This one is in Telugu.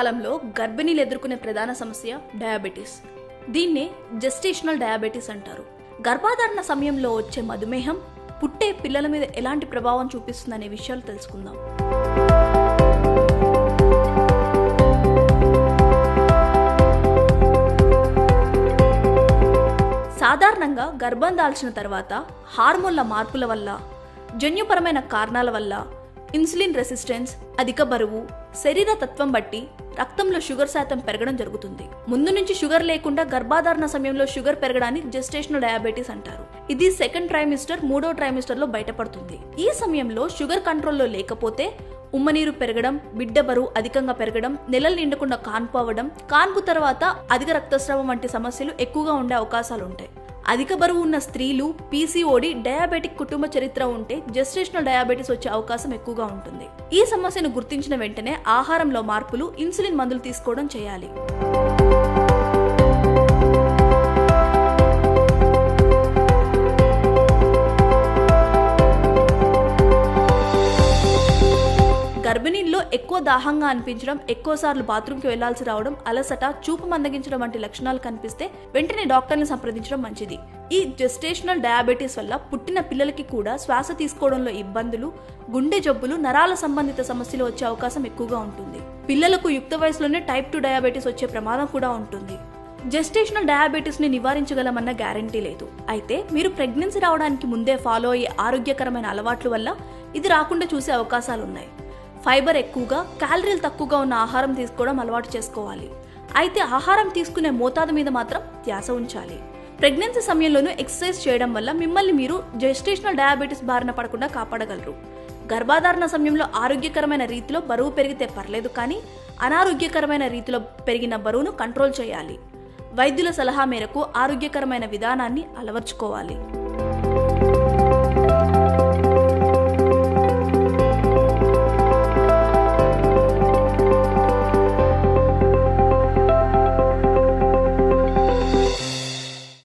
కాలంలో గర్భిణీలు ఎదుర్కొనే ప్రధాన సమస్య డయాబెటీస్. దీన్నే జెస్టేషనల్ డయాబెటీస్ అంటారు. గర్భధారణ సమయంలో వచ్చే మధుమేహం పుట్టే పిల్లల మీద ఎలాంటి ప్రభావం చూపిస్తుందనే విషయాలు తెలుసుకుందాం. సాధారణంగా గర్భం దాల్చిన తర్వాత హార్మోన్ల మార్పుల వల్ల, జన్యుపరమైన కారణాల వల్ల ఇన్సులిన్ రెసిస్టెన్స్, అధిక బరువు, శరీర తత్వం బట్టి రక్తంలో షుగర్ శాతం పెరగడం జరుగుతుంది. ముందు నుంచి షుగర్ లేకుండా గర్భధారణ సమయంలో షుగర్ పెరగడాన్ని జెస్టేషనల్ డయాబెటీస్ అంటారు. ఇది సెకండ్ ట్రైమిస్టర్, మూడో ట్రైమిస్టర్ లో బయటపడుతుంది. ఈ సమయంలో షుగర్ కంట్రోల్లో లేకపోతే ఉమ్మనీరు పెరగడం, బిడ్డ బరువు అధికంగా పెరగడం, నెలలు నిండకుండా కాన్పు అవ్వడం, కాన్పు తర్వాత అధిక రక్తస్రావం వంటి సమస్యలు ఎక్కువగా ఉండే అవకాశాలు ఉంటాయి. అధిక బరువు ఉన్న స్త్రీలు, పీసీఓడి, డయాబెటిక్ కుటుంబ చరిత్ర ఉంటే జెస్టేషనల్ డయాబెటీస్ వచ్చే అవకాశం ఎక్కువగా ఉంటుంది. ఈ సమస్యను గుర్తించిన వెంటనే ఆహారంలో మార్పులు, ఇన్సులిన్ మందులు తీసుకోవడం చేయాలి. గర్భిణీల్లో ఎక్కువ దాహంగా అనిపించడం, ఎక్కువసార్లు బాత్రూంకి వెళ్లాల్సి రావడం, అలసట, చూపు మందగించడం వంటి లక్షణాలు కనిపిస్తే వెంటనే డాక్టర్ని సంప్రదించడం మంచిది. ఈ జెస్టేషనల్ డయాబెటీస్ వల్ల పుట్టిన పిల్లలకి కూడా శ్వాస తీసుకోవడంలో ఇబ్బందులు, గుండె జబ్బులు, నరాల సంబంధిత సమస్యలు వచ్చే అవకాశం ఎక్కువగా ఉంటుంది. పిల్లలకు యుక్త వయసులోనే టైప్ 2 డయాబెటీస్ వచ్చే ప్రమాదం కూడా ఉంటుంది. జెస్టేషనల్ డయాబెటీస్ ని నివారించగలమన్న గ్యారంటీ లేదు. అయితే మీరు ప్రెగ్నెన్సీ రావడానికి ముందే ఫాలో అయ్యే ఆరోగ్యకరమైన అలవాట్ల వల్ల ఇది రాకుండా చూసే అవకాశాలున్నాయి. ఫైబర్ ఎక్కువగా, క్యాలరీలు తక్కువగా ఉన్న ఆహారం తీసుకోవడం అలవాటు చేసుకోవాలి. అయితే ఆహారం తీసుకునే మోతాదు మీద మాత్రం ధ్యాస ఉంచాలి. ప్రెగ్నెన్సీ సమయంలోనూ ఎక్సర్సైజ్ చేయడం వల్ల మిమ్మల్ని మీరు జెస్టేషనల్ డయాబెటీస్ బారిన పడకుండా కాపాడగలరు. గర్భధారణ సమయంలో ఆరోగ్యకరమైన రీతిలో బరువు పెరిగితే పర్లేదు, కానీ అనారోగ్యకరమైన రీతిలో పెరిగిన బరువును కంట్రోల్ చేయాలి. వైద్యుల సలహా మేరకు ఆరోగ్యకరమైన విధానాన్ని అలవర్చుకోవాలి.